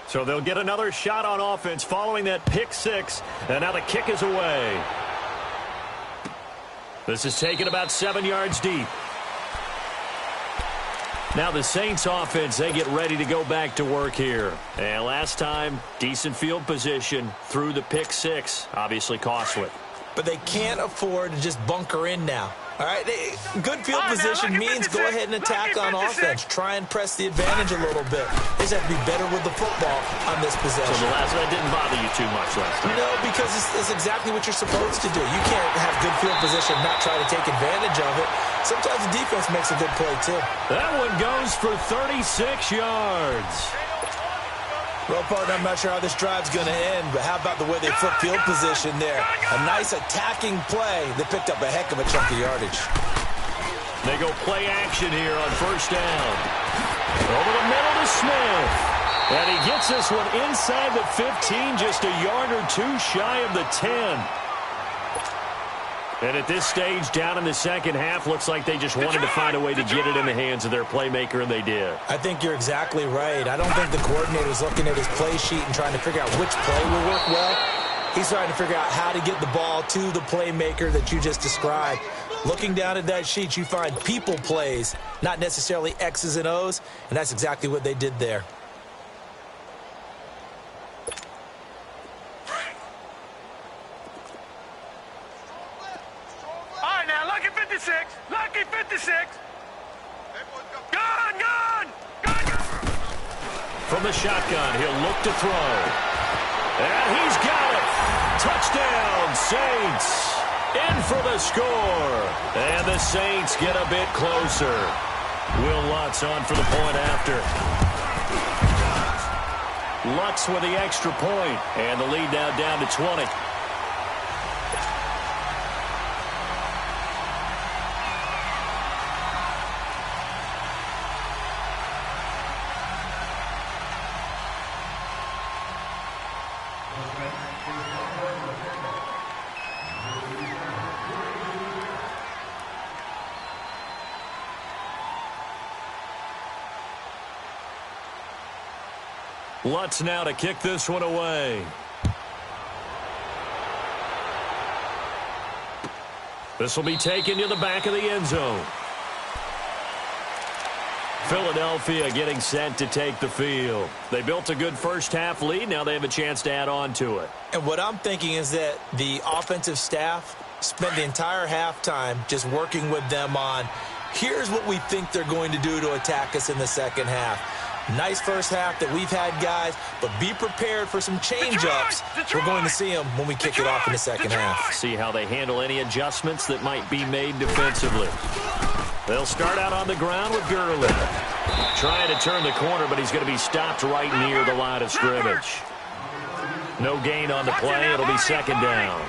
So they'll get another shot on offense following that pick six, and now the kick is away. This is taken about 7 yards deep. Now the Saints offense, they get ready to go back to work here. And last time, decent field position through the pick six, obviously costly. But they can't afford to just bunker in now. All right, good field position means go ahead and attack on offense. Try and press the advantage a little bit. They just have to be better with the football on this possession. So the last one didn't bother you too much last time? No, because it's exactly what you're supposed to do. You can't have good field position and not try to take advantage of it. Sometimes the defense makes a good play, too. That one goes for 36 yards. Well, partner, I'm not sure how this drive's going to end, but how about the way they flip field position there? A nice attacking play. They picked up a heck of a chunk of yardage. They go play action here on first down. Over the middle to Smith. And he gets this one inside the 15, just a yard or two shy of the 10. And at this stage, down in the second half, looks like they just wanted to find a way to get it in the hands of their playmaker, and they did. I think you're exactly right. I don't think the coordinator's looking at his play sheet and trying to figure out which play will work well. He's trying to figure out how to get the ball to the playmaker that you just described. Looking down at that sheet, you find people plays, not necessarily X's and O's, and that's exactly what they did there. Lucky 56. Gun! From the shotgun, he'll look to throw. And he's got it. Touchdown, Saints. In for the score. And the Saints get a bit closer. Will Lutz on for the point after. Lutz with the extra point. And the lead now down to 20. Lutz now to kick this one away. This will be taken to the back of the end zone. Philadelphia getting set to take the field. They built a good first-half lead. Now they have a chance to add on to it. And what I'm thinking is that the offensive staff spent the entire halftime just working with them on, here's what we think they're going to do to attack us in the second half. Nice first half that we've had, guys, but be prepared for some change-ups. We're going to see them when we kick it off in the second half. See how they handle any adjustments that might be made defensively. They'll start out on the ground with Gurley. Trying to turn the corner, but he's going to be stopped right near the line of scrimmage. No gain on the play. It'll be second down.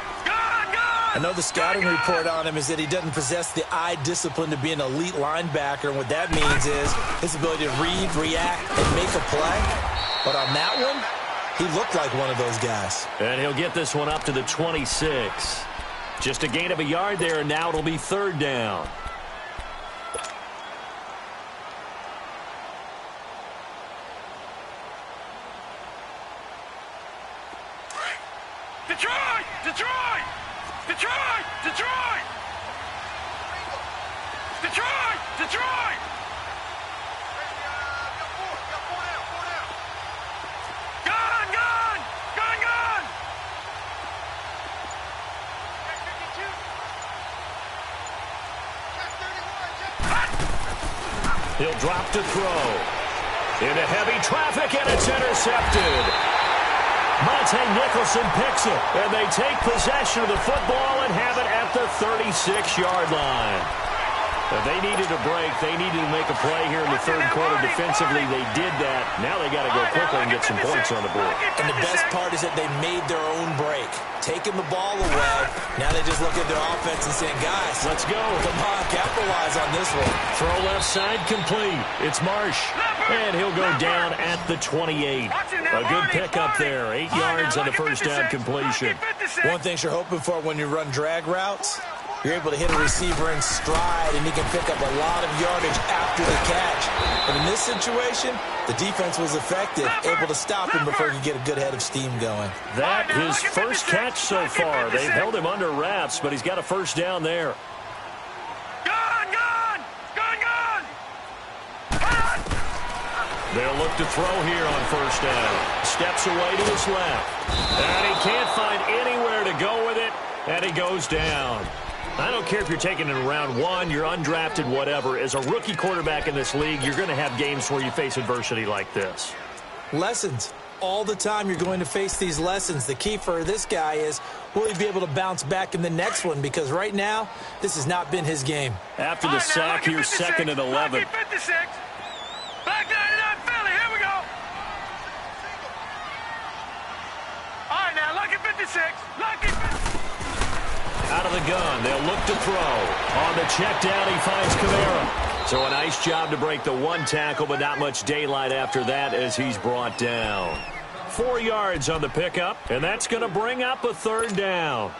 I know the scouting report on him is that he doesn't possess the eye discipline to be an elite linebacker, and what that means is his ability to read, react, and make a play. But on that one, he looked like one of those guys. And he'll get this one up to the 26. Just a gain of a yard there, and now it'll be third down. Detroit! Detroit! Detroit! Detroit! Detroit! Detroit! Gun! Gun! Gun! Gun! He'll drop to throw. Into heavy traffic, and it's intercepted. Monte Nicholson picks it, and they take possession of the football and have it at the 36-yard line. They needed a break. They needed to make a play here in the third quarter defensively. They did that. Now they got to go quickly and get some points on the board. And the best part is that they made their own break. Taking the ball away. Now they just look at their offense and saying, guys, let's go. Come on, capitalize on this one. Throw left side complete. It's Marsh. And he'll go down at the 28. A good pickup there. 8 yards on the first down completion. One thing you're hoping for when you run drag routes, You're able to hit a receiver in stride, and he can pick up a lot of yardage after the catch. But in this situation, the defense was effective, able to stop him before he could get a good head of steam going. That his first catch so far. They've held him under wraps, but he's got a first down there. They'll look to throw here on first down. Steps away to his left. And he can't find anywhere to go with it, and he goes down. I don't care if you're taking it in round one, you're undrafted, whatever. As a rookie quarterback in this league, you're going to have games where you face adversity like this. Lessons. All the time you're going to face these lessons. The key for this guy is, will he be able to bounce back in the next one? Because right now, this has not been his game. After the sack, here's 2nd and 11. Back 99 Philly, here we go. All right, now, lucky 56. Lucky 56. Out of the gun, they'll look to throw. On the check down, he finds Kamara. So a nice job to break the one tackle, but not much daylight after that as he's brought down. 4 yards on the pickup, and that's going to bring up a 3rd down.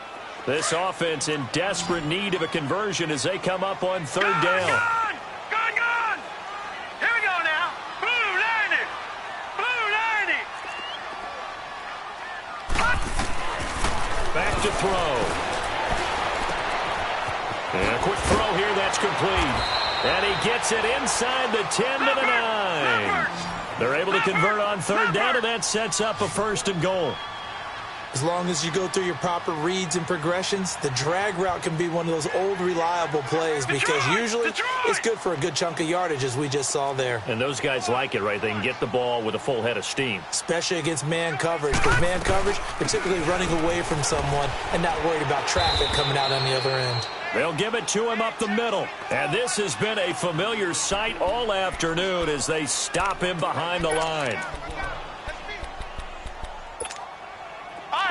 This offense in desperate need of a conversion as they come up on 3rd down. Gone. Here we go now. Blue 90. Back to throw. And a quick throw here, that's complete. And he gets it inside the 10 to the 9. They're able to convert on 3rd down, and that sets up a 1st and goal. As long as you go through your proper reads and progressions, the drag route can be one of those old reliable plays because usually it's good for a good chunk of yardage, as we just saw there. And those guys like it, right? They can get the ball with a full head of steam. Especially against man coverage. Because man coverage, particularly running away from someone and not worried about traffic coming out on the other end. They'll give it to him up the middle. And this has been a familiar sight all afternoon as they stop him behind the line.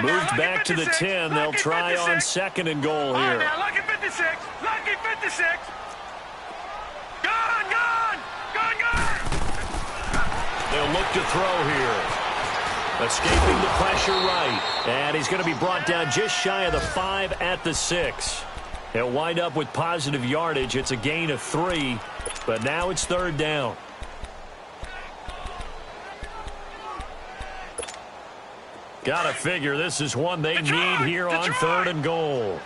Moved back to the 10. They'll try on 2nd and goal here. Lucky 56. Lucky 56. Gone. They'll look to throw here. Escaping the pressure right. And he's going to be brought down just shy of the 5 at the 6. He'll wind up with positive yardage. It's a gain of 3, but now it's 3rd down. Gotta figure this is one they need here on 3rd and goal.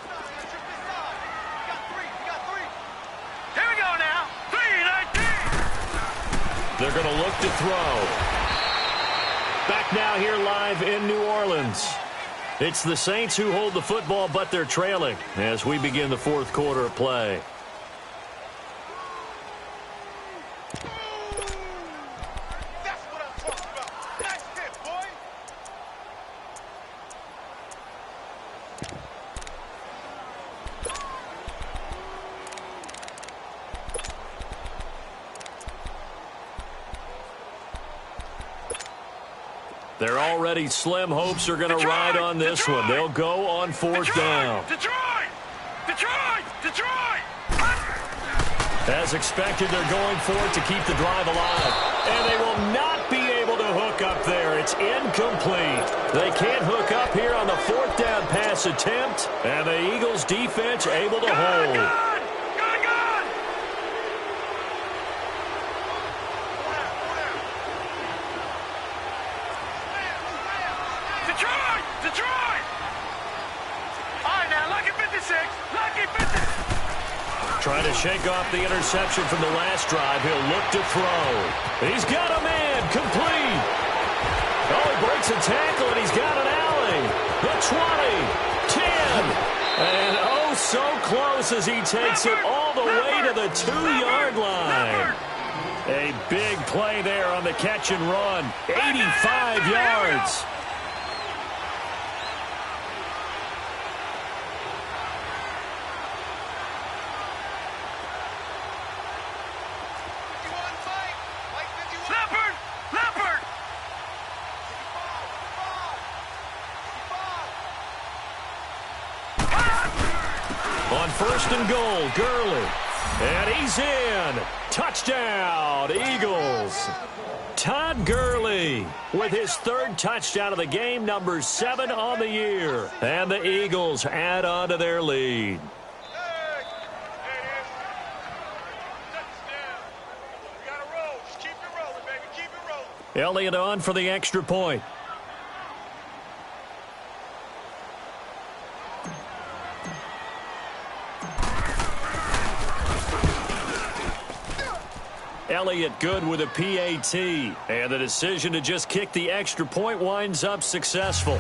Here we go now. 3-19. They're going to look to throw. Back now here live in New Orleans. It's the Saints who hold the football, but they're trailing as we begin the 4th quarter of play. That's what I'm talking about. Nice hit, boy. Their already slim hopes are going to ride on this one. They'll go on 4th down. Detroit! As expected, they're going for it to keep the drive alive. And they will not be able to hook up there. It's incomplete. They can't hook up here on the 4th down pass attempt. And the Eagles defense able to hold. Gone! Detroit! All right, now, lucky 56. Lucky 56. Trying to shake off the interception from the last drive. He'll look to throw. He's got a man. Complete. Oh, he breaks a tackle, and he's got an alley. The 20, 10, and oh, so close as he takes it all the way to the 2-yard line. A big play there on the catch and run. 85 yards. On 1st and goal, Gurley. And he's in. Touchdown, Eagles. Todd Gurley with his 3rd touchdown of the game, number 7 on the year. And the Eagles add on to their lead. Elliott on for the extra point. Elliott good with a PAT. And the decision to just kick the extra point winds up successful.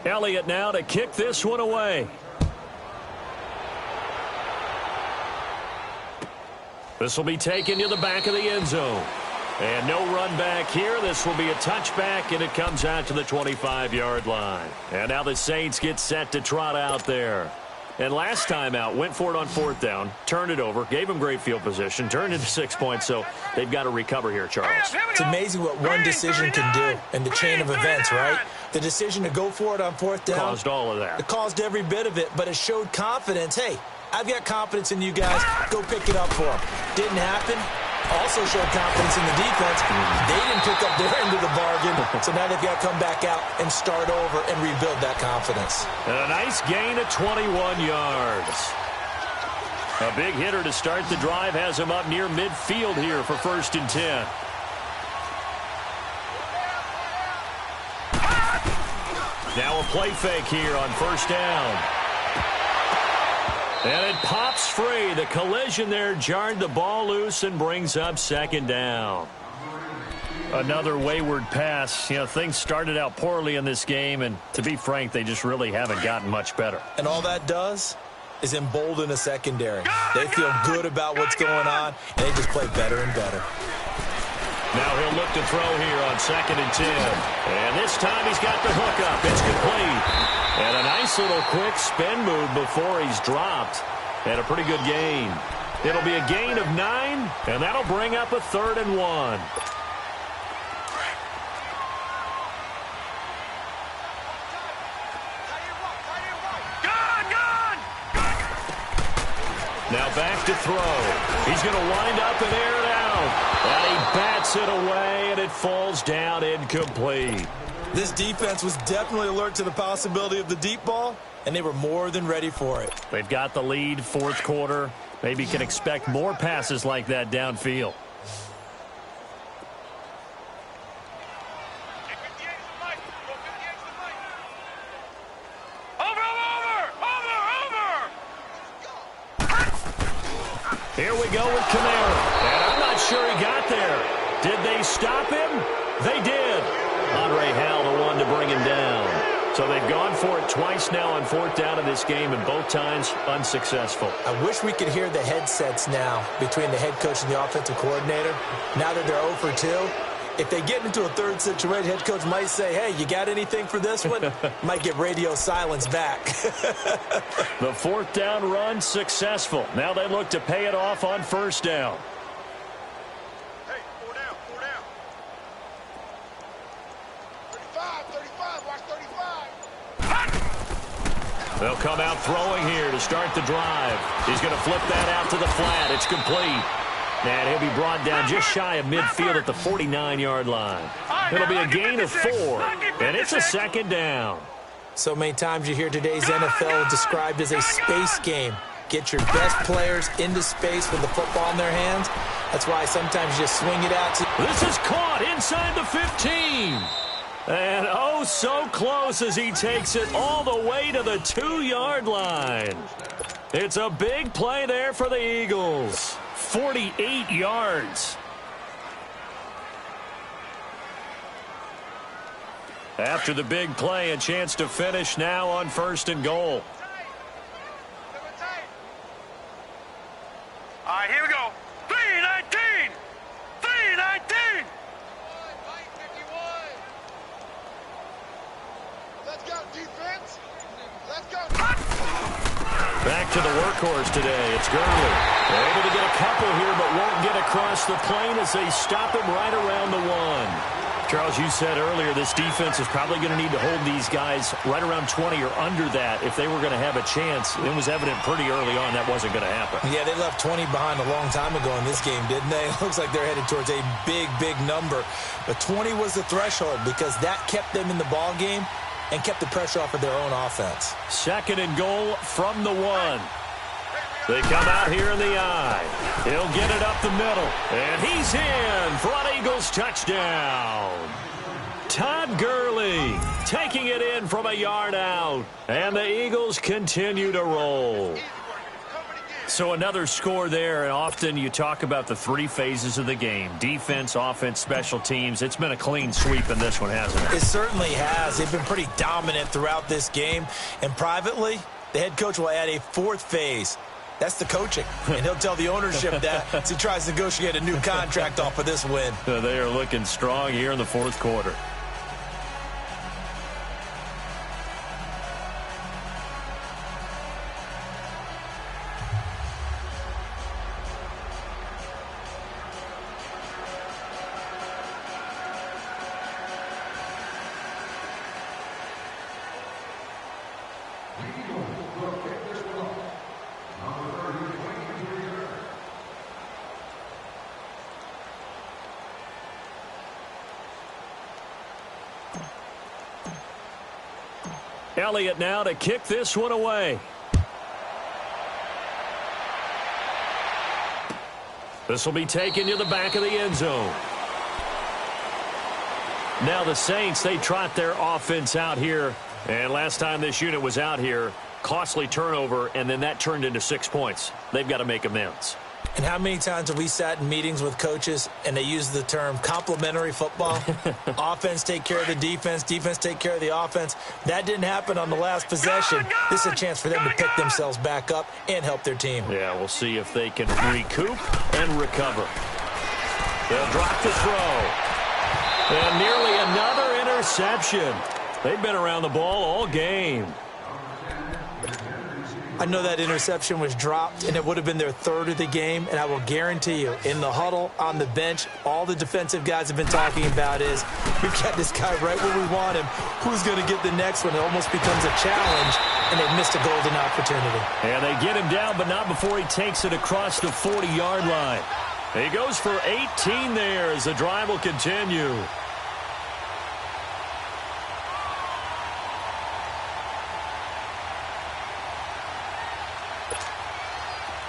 Elliott now to kick this one away. This will be taken to the back of the end zone. And no run back here. This will be a touchback, and it comes out to the 25-yard line. And now the Saints get set to trot out there. And last time out, went for it on fourth down, turned it over, gave them great field position, turned into 6 points, so they've got to recover here, Charles. It's amazing what one decision can do in the chain of events, right? The decision to go for it on fourth down caused all of that. It caused every bit of it, but it showed confidence. Hey, I've got confidence in you guys. Go pick it up for them. Didn't happen. Also showed confidence in the defense. They didn't pick up their end of the bargain, so now they've got to come back out and start over and rebuild that confidence. And a nice gain of 21 yards. A big hitter to start the drive has him up near midfield here for 1st and 10. Now a play fake here on 1st down. And it pops free. The collision there jarred the ball loose and brings up 2nd down. Another wayward pass. You know, things started out poorly in this game, and to be frank, they just really haven't gotten much better. And all that does is embolden a secondary. They feel good about what's going on, and they just play better and better. Now he'll look to throw here on 2nd and 10. And this time he's got the hook up. It's complete. And a nice little quick spin move before he's dropped. And a pretty good gain. It'll be a gain of 9, and that'll bring up a 3rd and 1. Now back to throw. He's going to wind up and air it out. And he bats it away, and it falls down incomplete. This defense was definitely alert to the possibility of the deep ball, and they were more than ready for it. They've got the lead, 4th quarter. Maybe can expect more passes like that downfield. Here we go with Kamara. And I'm not sure he got there. Did they stop him? They did. Andre Howell, the one to bring him down. So they've gone for it twice now on 4th down in this game, and both times unsuccessful. I wish we could hear the headsets now between the head coach and the offensive coordinator. Now that they're 0 for 2, if they get into a third situation, head coach might say, hey, you got anything for this one? Might get radio silence back. The 4th down run successful. Now they look to pay it off on 1st down. Hey, 4 down, 4 down. 35, watch 35. They'll come out throwing here to start the drive. He's going to flip that out to the flat. It's complete. And he'll be brought down just shy of midfield at the 49-yard line. It'll be a gain of 4, and it's a 2nd down. So many times you hear today's NFL described as a space game. Get your best players into space with the football in their hands. That's why sometimes you just swing it out. This is caught inside the 15. And oh, so close as he takes it all the way to the 2-yard line. It's a big play there for the Eagles. 48 yards. After the big play, a chance to finish now on 1st and goal. All right, here we go. 319. 319. Let's go, defense. Let's go. Back to the workhorse today. It's Gurley. They're able to get a couple here, but won't get across the plane as they stop him right around the 1. Charles, you said earlier this defense is probably going to need to hold these guys right around 20 or under that if they were going to have a chance. It was evident pretty early on that wasn't going to happen. Yeah, they left 20 behind a long time ago in this game, didn't they? It looks like they're headed towards a big, big number. But 20 was the threshold because that kept them in the ball game and kept the pressure off of their own offense. 2nd and goal from the 1. They come out here in the eye. He'll get it up the middle. And he's in for an Eagles touchdown. Todd Gurley taking it in from a yard out. And the Eagles continue to roll. So another score there, and often you talk about the 3 phases of the game. Defense, offense, special teams. It's been a clean sweep in this one, hasn't it? It certainly has. They've been pretty dominant throughout this game. And privately, the head coach will add a 4th phase. That's the coaching, and he'll tell the ownership that as he tries to negotiate a new contract off of this win. They are looking strong here in the 4th quarter. Elliott now to kick this one away. This will be taken to the back of the end zone. Now the Saints, they trot their offense out here. And last time this unit was out here, costly turnover, and then that turned into 6 points. They've got to make amends. And how many times have we sat in meetings with coaches and they use the term complementary football? Offense take care of the defense, defense take care of the offense. That didn't happen on the last possession. This is a chance for them to pick themselves back up and help their team. Yeah, we'll see if they can recoup and recover. They'll drop the throw. And nearly another interception. They've been around the ball all game. I know that interception was dropped, and it would have been their 3rd of the game, and I will guarantee you, in the huddle, on the bench, all the defensive guys have been talking about is, we've got this guy right where we want him. Who's going to get the next one? It almost becomes a challenge, and they've missed a golden opportunity. And they get him down, but not before he takes it across the 40-yard line. He goes for 18 there as the drive will continue.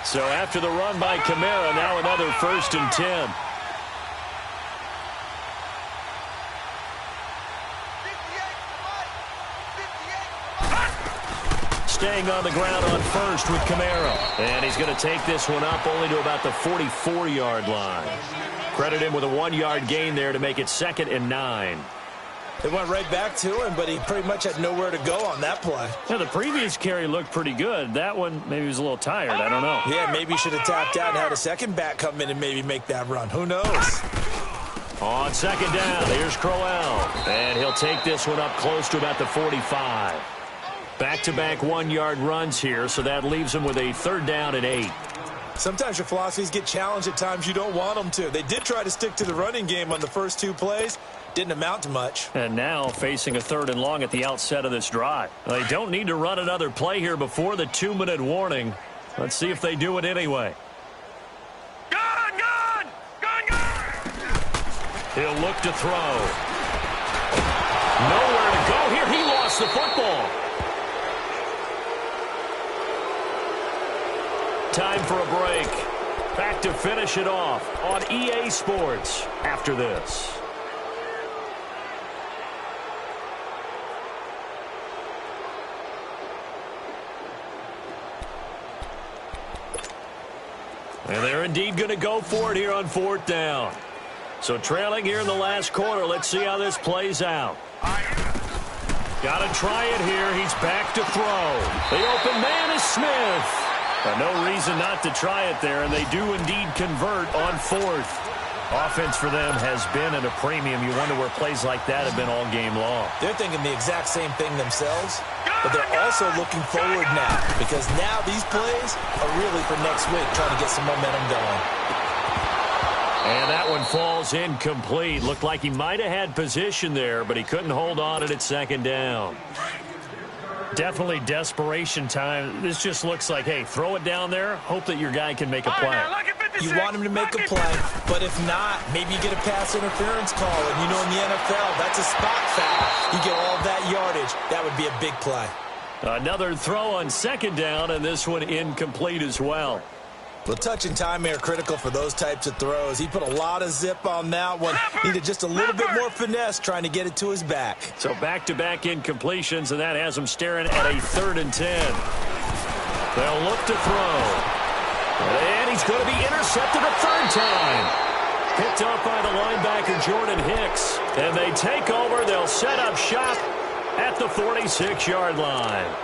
So after the run by Kamara, now another 1st and 10. Staying on the ground on 1st with Kamara. And he's going to take this one up only to about the 44-yard line. Credit him with a 1-yard gain there to make it 2nd and 9. They went right back to him, but he pretty much had nowhere to go on that play. Yeah, the previous carry looked pretty good. That one, maybe he was a little tired. I don't know. Yeah, maybe he should have tapped out and had a second back come in and maybe make that run. Who knows? On 2nd down, here's Crowell. And he'll take this one up close to about the 45. Back-to-back 1-yard runs here, so that leaves him with a 3rd down and 8. Sometimes your philosophies get challenged at times you don't want them to. They did try to stick to the running game on the first 2 plays. Didn't amount to much. And now facing a 3rd and long at the outset of this drive. They don't need to run another play here before the 2-minute warning. Let's see if they do it anyway. Gun! He'll look to throw. Nowhere to go here. He lost the football. Time for a break. Back to finish it off on EA Sports after this. And they're indeed going to go for it here on 4th down. So trailing here in the last quarter. Let's see how this plays out. Got to try it here. He's back to throw. The open man is Smith. No reason not to try it there, and they do indeed convert on 4th. Offense for them has been at a premium. You wonder where plays like that have been all game long. They're thinking the exact same thing themselves, but they're also looking forward now because now these plays are really for next week, trying to get some momentum going. And that one falls incomplete. Looked like he might have had position there, but he couldn't hold on at second down. Definitely desperation time. This just looks like, hey, throw it down there, hope that your guy can make a play. You want him to make a play, but if not, maybe you get a pass interference call. And you know in the NFL, that's a spot foul. You get all that yardage. That would be a big play. Another throw on second down, and this one incomplete as well. Well, touch and time are critical for those types of throws. He put a lot of zip on that one. Needed just a little bit more finesse trying to get it to his back. So back-to-back incompletions, and that has him staring at a 3rd and 10. They'll look to throw. And he's going to be intercepted a 3rd time. Picked up by the linebacker, Jordan Hicks. And they take over. They'll set up shop at the 46-yard line.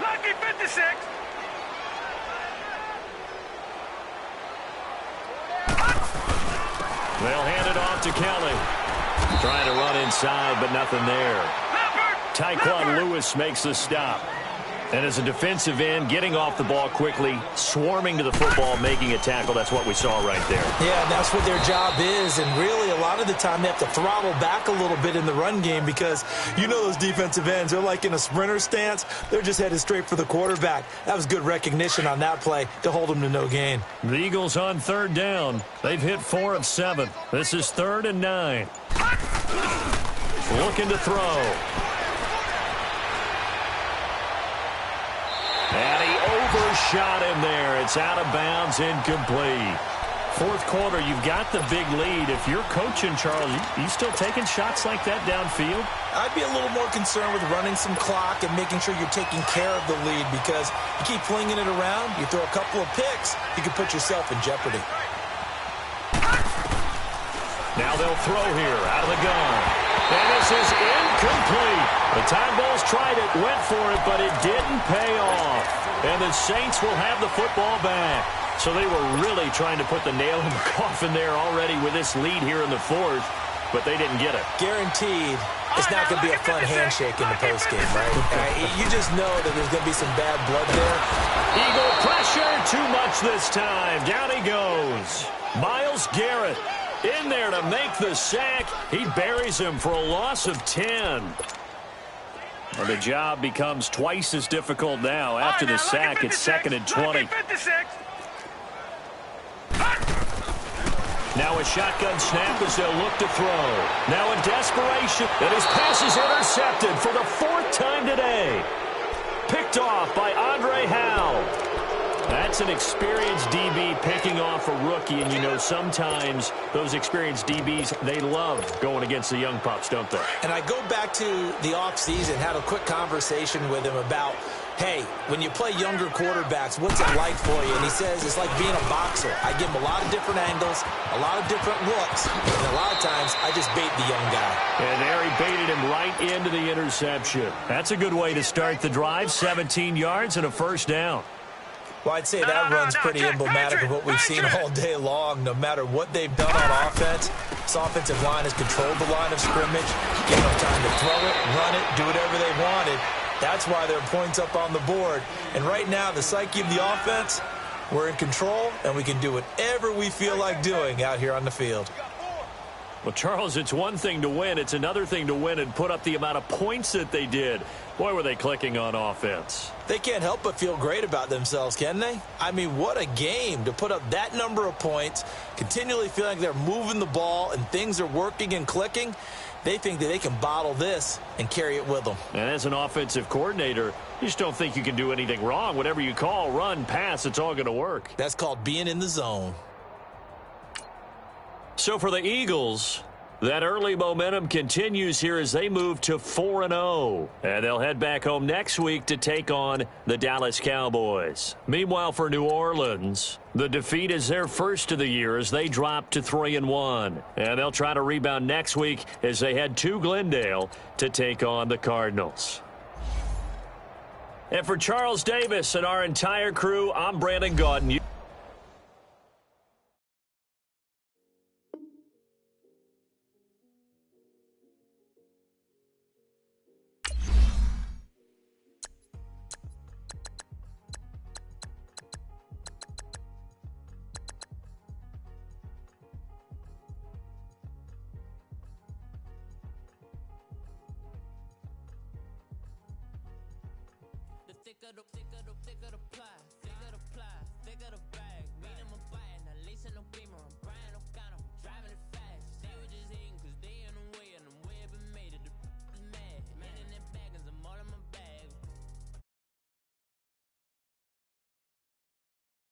Lucky 56. They'll hand it off to Kelly. Trying to run inside, but nothing there. Tyquan Lewis makes the stop. And as a defensive end, getting off the ball quickly, swarming to the football, making a tackle, that's what we saw right there. Yeah, and that's what their job is. And really, a lot of the time, they have to throttle back a little bit in the run game because you know those defensive ends, they're like in a sprinter stance. They're just headed straight for the quarterback. That was good recognition on that play to hold them to no gain. The Eagles on 3rd down. They've hit 4 of 7. This is 3rd and 9. Looking to throw. And he overshot him there. It's out of bounds, incomplete. 4th quarter, you've got the big lead. If you're coaching, Charles, you still taking shots like that downfield? I'd be a little more concerned with running some clock and making sure you're taking care of the lead because you keep flinging it around, you throw a couple of picks, you can put yourself in jeopardy. Now they'll throw here out of the gun. And this is incomplete. The time Bulls tried it, went for it, but it didn't pay off. And the Saints will have the football back. So they were really trying to put the nail in the coffin there already with this lead here in the 4th, but they didn't get it. Guaranteed it's not going to be a fun handshake in the postgame, right? You just know that there's going to be some bad blood there. Eagle pressure, too much this time. Down he goes. Myles Garrett in there to make the sack. He buries him for a loss of 10. And the job becomes twice as difficult now. After the sack, it's 2nd and 20. Now a shotgun snap as they'll look to throw. Now in desperation, and his pass is intercepted for the 4th time today. Picked off by Andre Howell. That's an experienced DB picking off a rookie, and you know sometimes those experienced DBs, they love going against the young pups, don't they? And I go back to the offseason, had a quick conversation with him about, hey, when you play younger quarterbacks, what's it like for you? And he says it's like being a boxer. I give him a lot of different angles, a lot of different looks, and a lot of times I just bait the young guy. And there he baited him right into the interception. That's a good way to start the drive, 17 yards and a 1st down. Well, I'd say that run's pretty emblematic of what we've seen all day long. No matter what they've done on offense, this offensive line has controlled the line of scrimmage, given them time to throw it, run it, do whatever they wanted. That's why there are points up on the board. And right now, the psyche of the offense, we're in control, and we can do whatever we feel like doing out here on the field. Well, Charles, it's one thing to win. It's another thing to win and put up the amount of points that they did. Boy, were they clicking on offense. They can't help but feel great about themselves, can they? I mean, what a game to put up that number of points, continually feeling like they're moving the ball and things are working and clicking. They think that they can bottle this and carry it with them. And as an offensive coordinator, you just don't think you can do anything wrong. Whatever you call, run, pass, it's all going to work. That's called being in the zone. So for the Eagles, that early momentum continues here as they move to 4-0. And they'll head back home next week to take on the Dallas Cowboys. Meanwhile, for New Orleans, the defeat is their first of the year as they drop to 3-1. And they'll try to rebound next week as they head to Glendale to take on the Cardinals. And for Charles Davis and our entire crew, I'm Brandon Gaudin. thicker the pie, thicker the bag. Meet him a bite, now lacing them